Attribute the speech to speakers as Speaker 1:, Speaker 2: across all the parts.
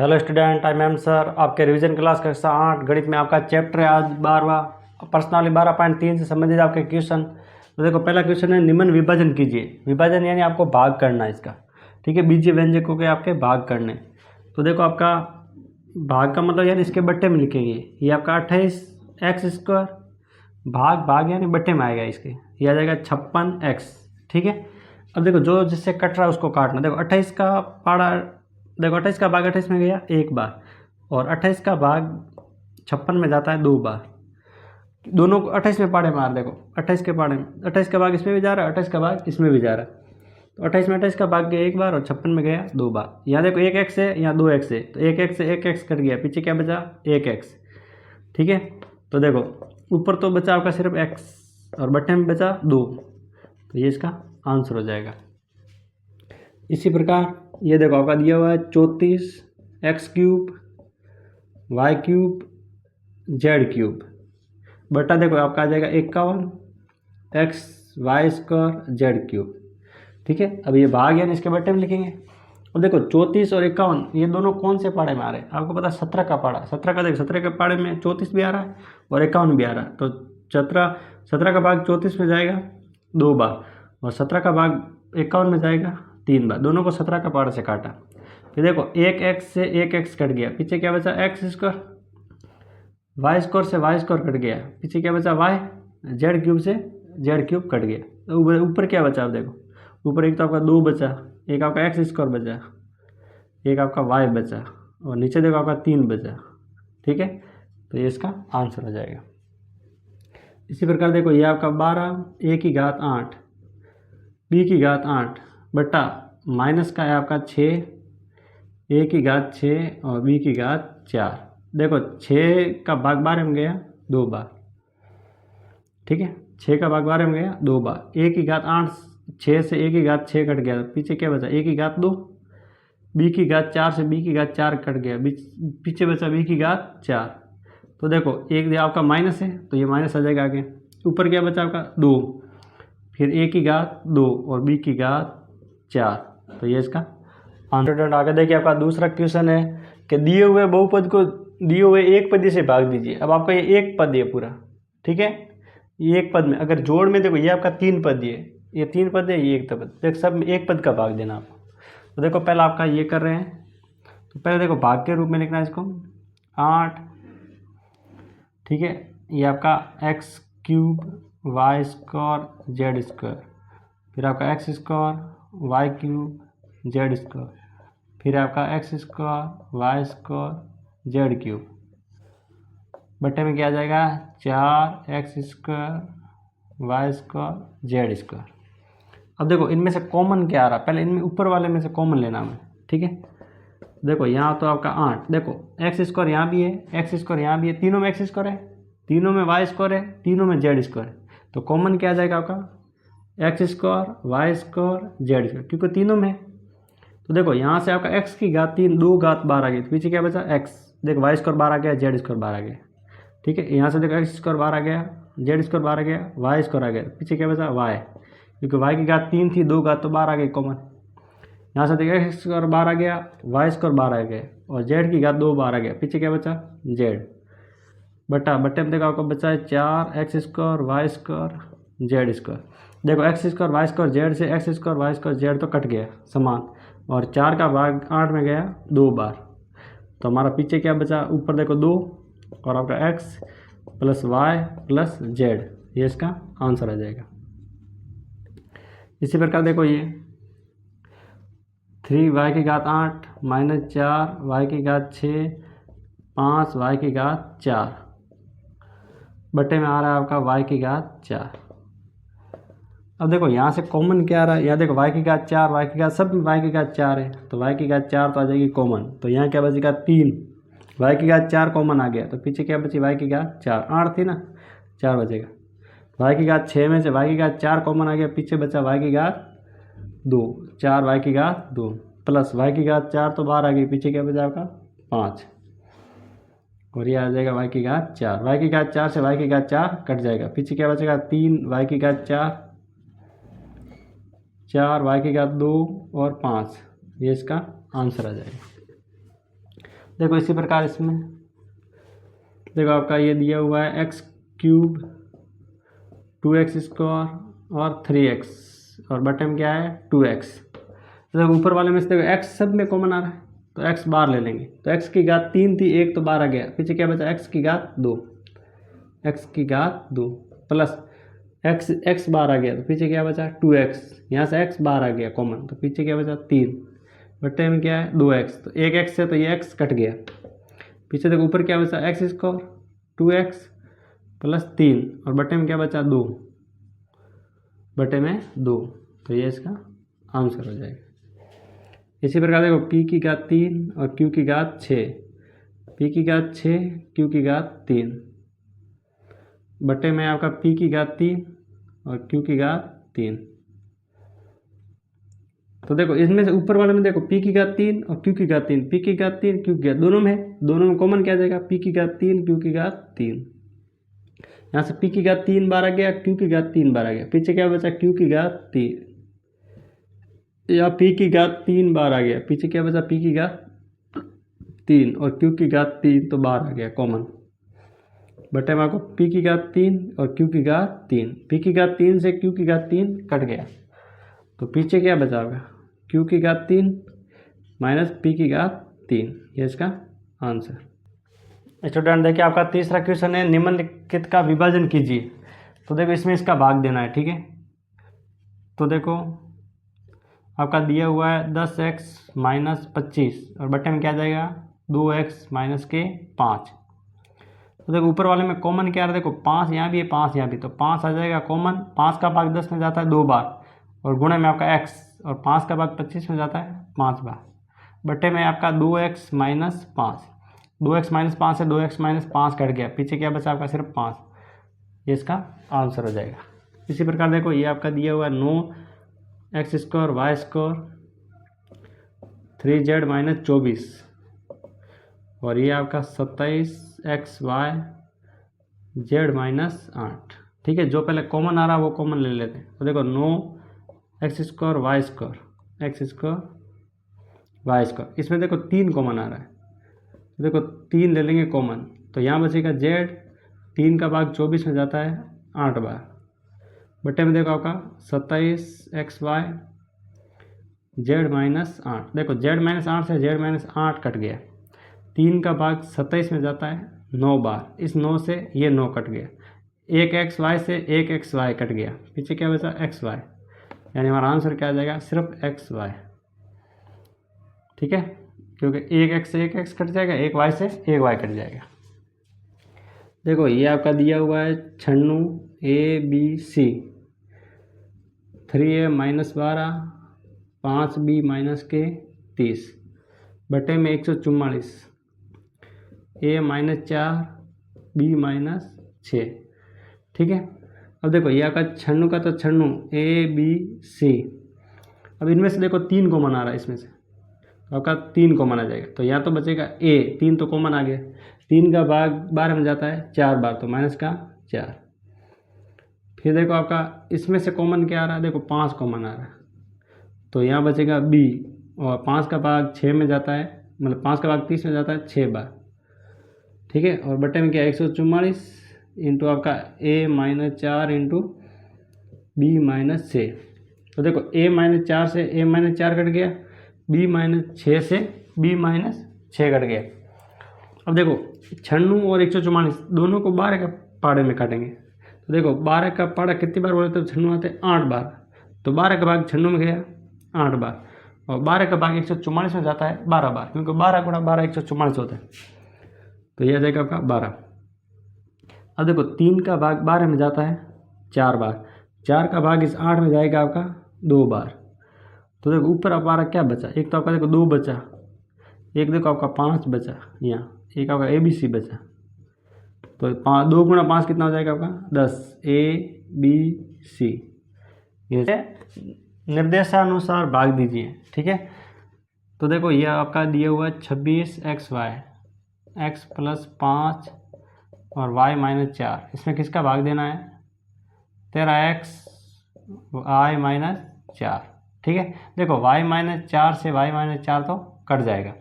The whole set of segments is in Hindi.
Speaker 1: Hello student, I am sir. आपके रिवीजन क्लास कक्षा 8 गणित में आपका चैप्टर है आज 12वां पर्सनाली 12.3 से संबंधित आपके क्वेश्चन। तो देखो, पहला क्वेश्चन है निम्न विभाजन कीजिए। विभाजन यानी आपको भाग करना है इसका, ठीक है। बीजीय व्यंजकों के आपके भाग करने। तो देखो, आपका भाग का मतलब यानी इसके बट्टे में लिखेंगे। ये आपका 28x², भाग यानी बट्टे में आएगा इसके, ये आ जाएगा 56x, ठीक है। अब देखो, जो जिससे कट रहा है उसको काटना। देखो 28 का पाड़ा, देखो 28 का भाग 28 में गया एक बार, और 28 का भाग 56 में जाता है 2 बार। दोनों को 28 में पाड़े मार। देखो 28 के पाड़े में 28 का भाग इसमें भी जा रहा है, 28 का भाग इसमें भी जा रहा है। तो 28 में 28 का भाग गया एक बार और 56 में गया 2 बार। यहाँ देखो 1x है, यहाँ 2x है, तो 1x से 1x कट गया, पीछे क्या बचा 1x, ठीक है। तो देखो ऊपर तो बचा आपका सिर्फ x और बट्टे में बचा 2, तो ये इसका आंसर हो जाएगा। इसी प्रकार ये देखो आपका दिया हुआ है 34x³ y³ z³, बटा देखो आपका आ जाएगा 51x² z³, ठीक है। अब ये भाग यानी इसके बट्टे में लिखेंगे। और देखो 34 और 51 ये दोनों कौन से पाड़े में आ रहे हैं, आपको पता है 17 का पाड़ा। 17 का देखो, 17 के पाड़े में 34 भी आ रहा है और 51 भी आ रहा है। तो 17 का भाग 34 में जाएगा 2 बार, और 17 का भाग 51 में जाएगा 3 बार। दोनों को 17 का पाड़े से काटा। फिर देखो 1x से 1x कट गया, पीछे क्या बचा x², y² से y² कट गया, पीछे क्या बचा y, z³ से z³ कट गया। तो ऊपर क्या बचा, आप देखो ऊपर एक तो आपका 2 बचा, एक आपका x² बचा, एक आपका y बचा, और नीचे देखो आपका 3 बचा, ठीक है। तो ये इसका आंसर हो जाएगा। इसी प्रकार देखो ये आपका 12a�8 b�8 बटा माइनस का है आपका 6 a�6 और b�4। देखो 6 का भाग 12 में गया 2 बार, ठीक है। 6 का भाग 12 में गया 2 बार। a�8 6 से a�6 कट गया, पीछे क्या बचा a⁻2, b�4 से b�4 कट गया, पीछे बचा b�4। तो देखो एक आपका माइनस है तो ये माइनस आ जाएगा आगे। ऊपर क्या बचा आपका 2, फिर a⁻2 और b⁻4, तो ये इसका आंसर। आगे देखिए आपका दूसरा क्वेश्चन है कि दिए हुए बहुपद को दिए हुए एक पदी से भाग दीजिए। अब आपका ये एक पद है पूरा, ठीक है। ये एक पद में अगर जोड़ में देखो ये आपका 3 पद है, ये 3 पद है, ये एक पद, देख सब में एक पद का भाग देना आपको। तो देखो पहला आपका ये कर रहे हैं, तो पहले देखो भाग के रूप में लिखना है इसको 8, ठीक है। ये आपका x³ y² z², फिर आपका x² y³ z², फिर आपका x² y² z³, बट्टे में क्या आ जाएगा 4x² y² z²। अब देखो इनमें से कॉमन क्या आ रहा है, पहले इनमें ऊपर वाले में से कॉमन लेना हमें, ठीक है। देखो यहाँ तो आपका 8, देखो x² यहाँ भी है, x² यहाँ भी है, तीनों में x² है, तीनों में y² है, तीनों में z² है। तो कॉमन क्या आ जाएगा आपका x² y² z², क्योंकि तीनों में। तो देखो यहाँ से आपका x⁻3 2 घात 12 आ गई, तो पीछे क्या बचा x, देखो y² 12 आ गया, z² 12 आ गया, ठीक है। यहाँ से देखो x² 12 आ गया, z² 12 आ गया, y² आ गया, पीछे क्या बचा y, क्योंकि y⁻3 थी, 2 घात तो 12 आ गई कॉमन। यहाँ से देखो x² 12 आ गया, y² 12 आ गया, और z⁻2 12 आ गया, पीछे क्या बचा z, बट्टे में देखो आपको बचा है 4x² y² z²। देखो x² y² z से x² y² z तो कट गया समान, और 4 का भाग 8 में गया 2 बार। तो हमारा पीछे क्या बचा, ऊपर देखो 2 और आपका x + y + z, ये इसका आंसर आ जाएगा। इसी प्रकार देखो ये 3y⁸ - 4y�6 5y�4, बट्टे में आ रहा है आपका y�4। अब देखो यहाँ से कॉमन क्या आ रहा है, यहाँ देखो y�4 y�4 सब में y�4 है, तो y�4 तो आ जाएगी कॉमन। तो यहाँ क्या बचेगा 3, y�4 कॉमन आ गया, तो पीछे क्या बची y�4, 8 थी ना, 4 बचेगा। y�6 में से y�4 कॉमन आ गया, पीछे बचा y⁻2, 4 y⁻2 प्लस y⁻4 तो बाहर आ गई, पीछे क्या बचा आपका 5, और ये आ जाएगा y⁻4 से y⁻4 कट जाएगा, पीछे क्या बचेगा 3 y⁻4, 4 y⁻2 और 5, ये इसका आंसर आ जाएगा। देखो इसी प्रकार इसमें देखो आपका ये दिया हुआ है एक्स क्यूब 2x स्क्वायर और 3x और बटे में क्या है 2x। तो देखो ऊपर वाले में से देखो x सब में कॉमन आ रहा है तो x बार ले लेंगे। तो x की घात 3 थी, एक तो बार आ गया, पीछे क्या बचा x की घात 2, x की घात 2 प्लस x बार आ गया तो पीछे क्या बचा 2x, यहाँ से x बार आ गया कॉमन तो पीछे क्या बचा 3 बटे में क्या है 2x। तो एक x से तो ये x कट गया, पीछे देखो ऊपर क्या बचा x स्क्वायर 2x प्लस 3 और बटे में क्या बचा 2 बटे में 2। तो ये इसका आंसर हो जाएगा। इसी प्रकार देखो p की घात 3 और q की घात 6, p की घात 6 q की घात 3 बटे में आपका p की घात 3 और q की घात 3। तो देखो इसमें से ऊपर वाले में देखो p की घात 3 और q की घात 3, p की घात 3 q की घात दोनों में है, दोनों में कॉमन क्या जाएगा p की घात 3 q की घात 3। यहाँ से p की घात 3 बार आ गया, q की घात 3 बार आ गया, पीछे क्या बचा q की घात 3 या p की घात 3 बार आ गया, पीछे क्या बचा p की घात 3 और q की घात 3 तो बार आ गया कॉमन बटे में आपको p की घात 3 और q की घात 3, p की घात 3 से q की घात 3 कट गया तो पीछे क्या बचा होगा q की घात 3 माइनस p की घात 3, ये इसका आंसर। स्टूडेंट देखिए आपका तीसरा क्वेश्चन है निम्नलिखित का विभाजन कीजिए। तो देखो इसमें इसका भाग देना है, ठीक है। तो देखो आपका दिया हुआ है 10x माइनस 25 और बटे में क्या जाएगा 2x माइनस के 5। तो देखो ऊपर वाले में कॉमन क्या आ रहा है, देखो 5 यहाँ भी है 5 यहाँ भी, तो 5 आ जाएगा कॉमन, 5 का भाग 10 में जाता है 2 बार और गुणे में आपका x और 5 का भाग 25 में जाता है 5 बार बटे में आपका 2x माइनस 5, 2x माइनस 5 से 2x माइनस 5 कट गया, पीछे क्या बचा आपका सिर्फ 5, ये इसका आंसर हो जाएगा। इसी प्रकार देखो ये आपका दिया हुआ है 9x square Y square 3z minus 24 और ये आपका 27xy z माइनस 8, ठीक है। जो पहले कॉमन आ रहा है वो कॉमन ले लेते हैं। तो देखो 9x square Y square x square Y square, इसमें देखो 3 कॉमन आ रहा है, तो देखो 3 ले लेंगे कॉमन, तो यहाँ बचेगा z, 3 का भाग 24 में जाता है 8 बार बटे में देखो आपका 27xy z माइनस 8, देखो z माइनस 8 से z माइनस 8 कट गया, 3 का भाग 27 में जाता है 9 बार, इस 9 से ये 9 कट गया, एक xy से एक xy कट गया, पीछे क्या बचा xy, यानी हमारा आंसर क्या आ जाएगा सिर्फ xy, ठीक है, क्योंकि एक x से एक x कट जाएगा, एक y से एक y कट जाएगा। देखो ये आपका दिया हुआ है 96 ABC 3a minus 12 5b minus के 30 बटे में 144 a माइनस 4 b माइनस 6, ठीक है। अब देखो ये आपका 96 का तो 96 a b c, अब इनमें से देखो 3 कॉमन आ रहा है, इसमें से आपका 3 कॉमन आ जाएगा, तो यहाँ तो बचेगा a, 3 तो कॉमन आ गया, 3 का भाग 12 में जाता है 4 बार, तो माइनस का 4। फिर देखो आपका इसमें से कॉमन क्या आ रहा है, देखो 5 कॉमन आ रहा है, तो यहाँ बचेगा b और 5 का भाग 6 में जाता है, मतलब 5 का भाग 30 में जाता है 6 बार, ठीक है। और बटे में क्या 144 इंटू आपका a minus 4 into B minus 6, तो देखो a माइनस 4 से a माइनस 4 कट गया, b माइनस 6 से b माइनस 6 कट गया। अब देखो 96 और 144 दोनों को 12 का पाड़े में काटेंगे, तो देखो 12 का पाड़ा कितनी बार बोले तो 96 आते हैं 8 बार, तो 12 का भाग 96 में गया 8 बार और 12 का भाग 144 में जाता है 12 बार, क्योंकि 12 गुणा 12 144 होता है, तो यह आ जाएगा आपका 12। अब देखो 3 का भाग 12 में जाता है 4 बार, 4 का भाग इस 8 में जाएगा आपका 2 बार, तो देखो ऊपर आप 12 क्या बचा, एक तो आपका देखो 2 बचा, एक देखो आपका 5 बचा, यहाँ एक आपका ABC बचा, तो 2 गुणा 5 कितना हो जाएगा आपका 10 ABC, ये निर्देशानुसार भाग दीजिए, ठीक है। तो देखो ये आपका दिया हुआ है 26xy x प्लस 5 और y माइनस 4, इसमें किसका भाग देना है 13x y माइनस 4, ठीक है। देखो y माइनस 4 से y माइनस 4 तो कट जाएगा,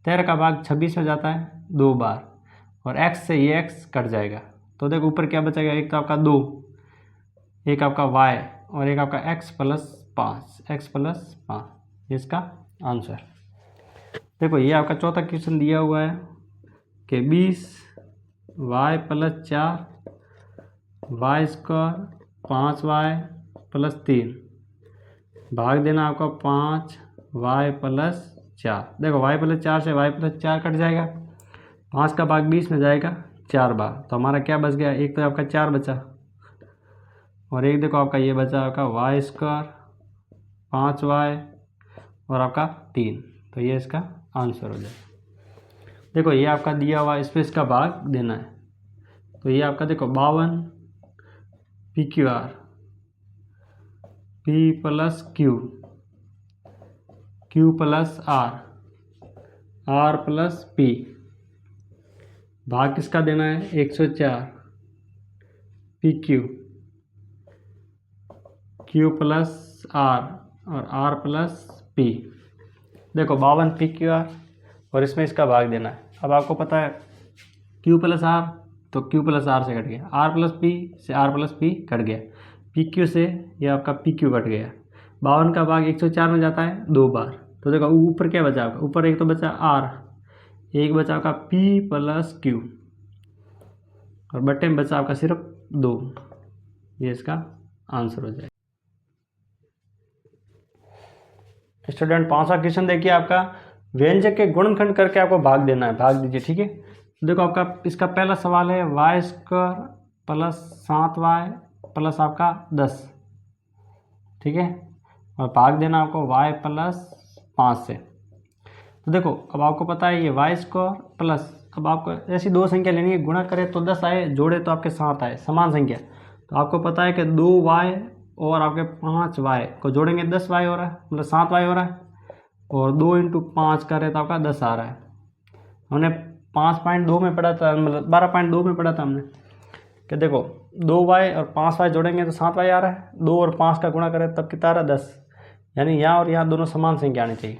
Speaker 1: 13 का भाग 26 में जाता है 2 बार, और x से ये x कट जाएगा। तो देखो ऊपर क्या बचेगा, एक तो आपका 2, एक आपका y और एक आपका x प्लस 5, ये इसका आंसर। देखो ये आपका चौथा क्वेश्चन दिया हुआ है कि 20y plus 4 Y square 5y plus 3 भाग देना आपका 5y प्लस 4। देखो y प्लस 4 से y प्लस 4 कट जाएगा, 5 का भाग 20 में जाएगा 4 बार, तो हमारा क्या बच गया, एक तो आपका 4 बचा और एक देखो आपका ये बचा आपका वाई स्क्वायर 5y और आपका 3, तो ये इसका आंसर हो जाएगा। देखो ये आपका दिया हुआ, इस पर इसका भाग देना है, तो ये आपका देखो 52 PQR P plus Q plus R plus P, भाग किसका देना है 104 PQ Q प्लस R और R प्लस P। देखो 52 PQR और इसमें इसका भाग देना है। अब आपको पता है Q प्लस R, तो Q प्लस R से कट गया, R प्लस P से R प्लस P कट गया, PQ से ये आपका PQ कट गया। 52 का भाग 104 में जाता है 2 बार, तो देखो ऊपर क्या बचा आपका, ऊपर एक तो बचा R, एक बचा आपका P प्लस Q और बट्टे में बचा आपका सिर्फ 2, ये इसका आंसर हो जाएगा। स्टूडेंट 5वां क्वेश्चन देखिए आपका, व्यंजक के गुणनखंड करके आपको भाग देना है, भाग दीजिए। ठीक है, देखो आपका इसका पहला सवाल है Y square plus 7y plus आपका 10, ठीक है, और भाग देना आपको y प्लस 5 से। तो देखो अब आपको पता है ये वाई स्क्वायर प्लस, अब आपको ऐसी दो संख्या लेनी है, गुणा करे तो 10 आए, जोड़े तो आपके 7 आए, समान संख्या। तो आपको पता है कि 2y और आपके 5y को जोड़ेंगे 10y हो रहा है, मतलब 7y हो रहा है, और 2 × 5 करें तो आपका 10 आ रहा है। हमने 5.2 में पढ़ा था, मतलब 12.2 में पढ़ा था हमने कि देखो 2y और 5y जोड़ेंगे तो 7y आ रहा है, 2 और 5 का गुणा करें तब कितना आ रहा है 10, यानी यहाँ और यहाँ दोनों समान संख्या आनी चाहिए।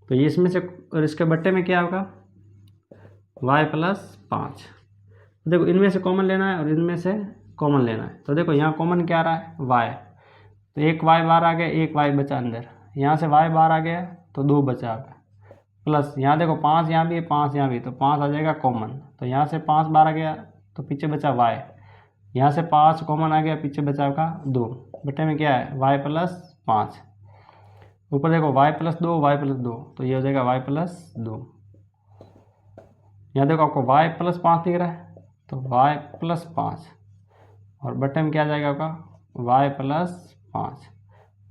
Speaker 1: तो ये इसमें से, और इसके बट्टे में क्या होगा y प्लस 5। देखो इनमें से कॉमन लेना है और इनमें से कॉमन लेना है, तो देखो यहाँ कॉमन क्या आ रहा है y, तो एक y बाहर आ गया, एक y बचा अंदर, यहाँ से y बाहर आ गया तो 2 बचा आपका, प्लस यहाँ देखो 5 यहाँ भी है 5 यहाँ भी, तो 5 आ जाएगा कॉमन, तो यहाँ से 5 बाहर आ गया तो पीछे बचा y, यहाँ से 5 कॉमन आ गया, पीछे बचा आपका 2, बटे में क्या है y प्लस 5, ऊपर देखो y प्लस 2, तो ये हो जाएगा y प्लस 2। यहाँ देखो आपको y प्लस 5 दिख रहा है, तो y प्लस 5, और बटे में क्या आ जाएगा आपका y प्लस 5,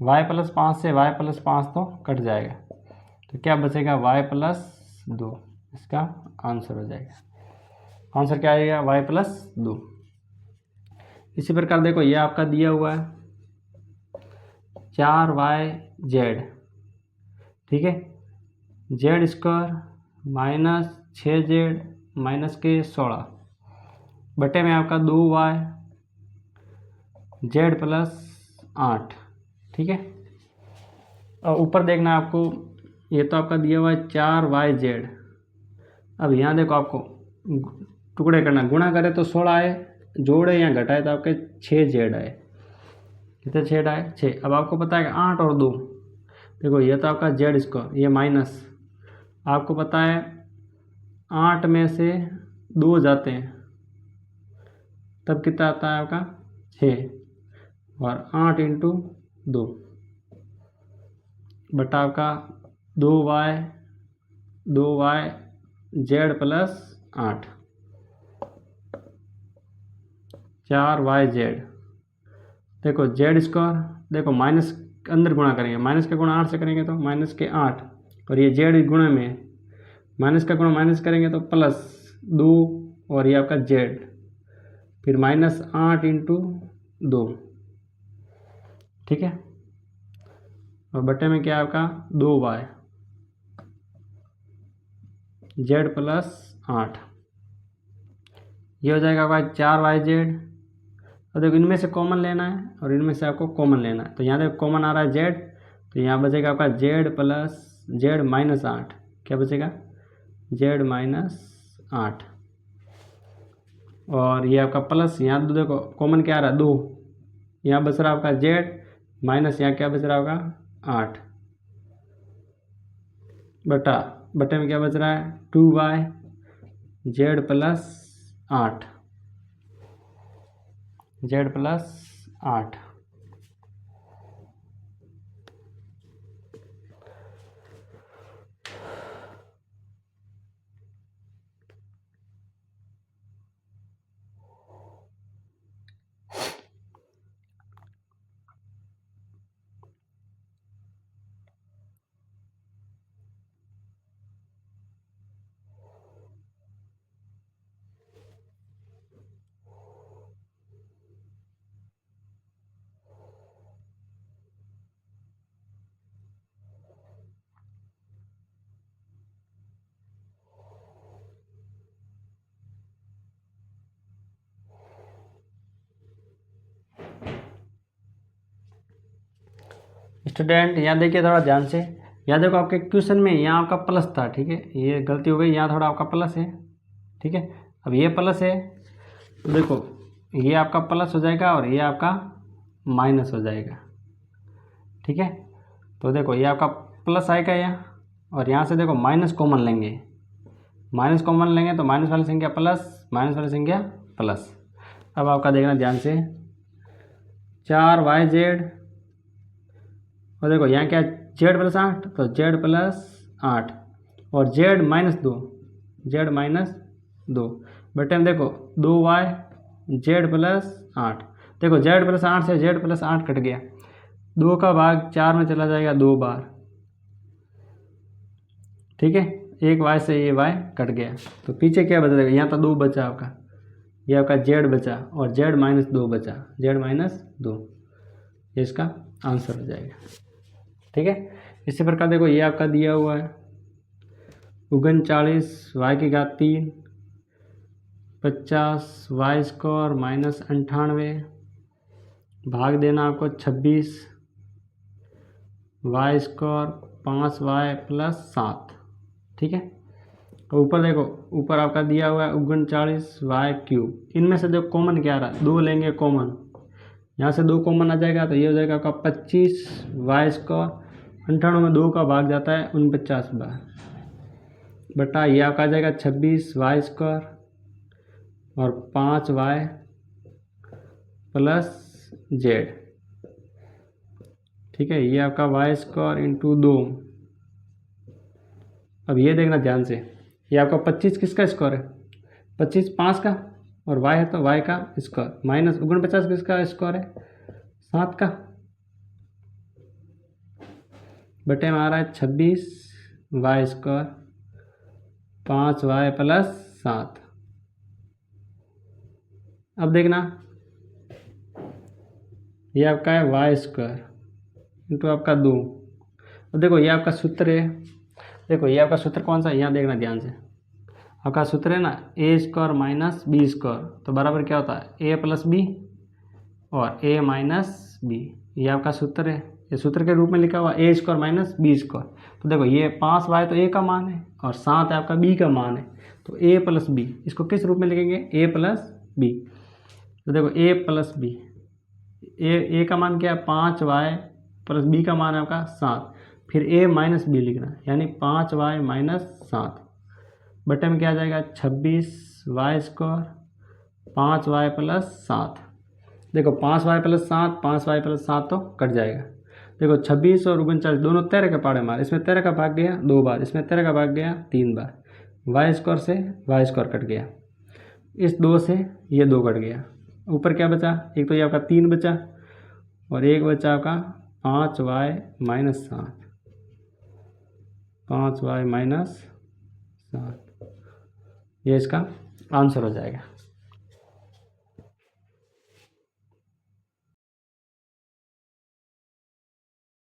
Speaker 1: y प्लस 5 से y प्लस 5 तो कट जाएगा, तो क्या बचेगा y प्लस 2, इसका आंसर हो जाएगा। आंसर क्या आएगा y प्लस 2। इसी प्रकार देखो ये आपका दिया हुआ है 4yz, ठीक है, z square minus 6z minus के 16 बटे में आपका 2y z प्लस 8, ठीक है, और ऊपर देखना है आपको, ये तो आपका दिया हुआ है 4yz। अब यहाँ देखो आपको टुकड़े करना, गुणा करे तो 16 आए, जोड़े या घटाए तो आपके 6z आए, कितने 6 आए 6। अब आपको पता है कि 8 और 2, देखो ये तो आपका z स्क्वायर, ये माइनस, आपको पता है 8 में से 2 जाते हैं तब कितना आता है आपका 6, और 8 × 2 बटा आपका 2y z प्लस 8, 4yz। देखो z स्क्वायर, देखो माइनस अंदर गुणा करेंगे, माइनस का गुणा 8 से करेंगे तो माइनस के 8, और ये z गुणा में माइनस का गुणा माइनस करेंगे तो प्लस 2, और ये आपका z, फिर माइनस 8 × 2, ठीक है, और बटे में क्या है आपका 2y z प्लस 8, ये हो जाएगा आपका 4yz। और देखो इनमें से कॉमन लेना है और इनमें से आपको कॉमन लेना है, तो यहाँ देखो कॉमन आ रहा है z, तो यहाँ बचेगा आपका z प्लस z माइनस 8, क्या बचेगा, जेड माइनस 8, और ये आपका प्लस, यहाँ तो देखो कॉमन क्या आ रहा है 2, यहाँ बच रहा आपका जेड माइनस यहाँ क्या बच रहा होगा 8 बटे में क्या बच रहा है 2y Z plus 8, Z plus 8। Student यहाँ देखिए थोड़ा ध्यान से, यहाँ देखो आपके क्वेश्चन में यहाँ आपका प्लस था, ठीक है, ये गलती हो गई, यहाँ थोड़ा आपका प्लस है, ठीक है। अब ये प्लस है तो देखो ये आपका प्लस हो जाएगा और ये आपका माइनस हो जाएगा, ठीक है। तो देखो ये आपका प्लस आएगा यहाँ, और यहाँ से देखो माइनस कॉमन लेंगे, माइनस कॉमन लेंगे तो माइनस वाली संख्या प्लस, माइनस वाली संख्या प्लस। अब आपका देखना ध्यान से, 4yz, और देखो यहाँ क्या जेड प्लस 8, तो जेड प्लस 8 और जेड माइनस 2, जेड माइनस 2 बटे में देखो 2y जेड प्लस 8। देखो जेड प्लस 8 से जेड प्लस 8 कट गया, 2 का भाग 4 में चला जाएगा 2 बार, ठीक है। एक y से ये y कट गया, तो पीछे क्या बचा देगा, यहाँ तो 2 बचा आपका, ये आपका जेड बचा और जेड माइनस 2 बचा, जेड माइनस 2, ये इसका आंसर हो जाएगा, ठीक है। इसी प्रकार देखो ये आपका दिया हुआ है 39y3 50y² माइनस 98 भाग देना आपको 26 y² 5y प्लस 7, ठीक है। और ऊपर देखो, ऊपर आपका दिया हुआ है 39y3, इनमें से देखो कॉमन क्या आ रहा है, 2 लेंगे कॉमन, यहाँ से 2 कॉमन आ जाएगा तो ये हो जाएगा आपका 25y², 98 में 2 का भाग जाता है 49 बार, बटा ये आपका आ जाएगा 26y² और 5y प्लस जेड, ठीक है। ये आपका y² इंटू 2। अब ये देखना ध्यान से, ये आपका 25 किसका स्क्वायर है, 25 5 का, और y है तो y का स्क्वायर, माइनस 49 किसका स्क्वायर है 7 का, बटे में आ रहा है 26y² 5y प्लस 7। अब देखना ये आपका है y² इंटू आपका 2। अब देखो ये आपका सूत्र है, देखो ये आपका सूत्र कौन सा है, यहाँ देखना ध्यान से, आपका सूत्र है ना a² माइनस b², तो बराबर क्या होता है a प्लस बी और a माइनस बी, ये आपका सूत्र है, ये सूत्र के रूप में लिखा हुआ a² माइनस b²। तो देखो ये 5y तो a का मान है और 7 है आपका b का मान है, तो a प्लस b, इसको किस रूप में लिखेंगे a प्लस b। तो देखो a प्लस बी, a का मान क्या है 5y प्लस b का मान है आपका 7, फिर a माइनस बी लिखना, यानी 5y माइनस 7 बटे में क्या आ जाएगा 26y² 5y प्लस 7। देखो 5y प्लस 7, 5y प्लस 7 तो कट जाएगा, देखो 26 और 39 दोनों 13 के पाड़े मार, इसमें 13 का भाग गया 2 बार, इसमें 13 का भाग गया 3 बार, y² से y² कट गया, इस 2 से ये 2 कट गया, ऊपर क्या बचा, एक तो ये आपका 3 बचा और एक बचा आपका 5y माइनस 7, 5y माइनस 7, ये इसका आंसर हो जाएगा।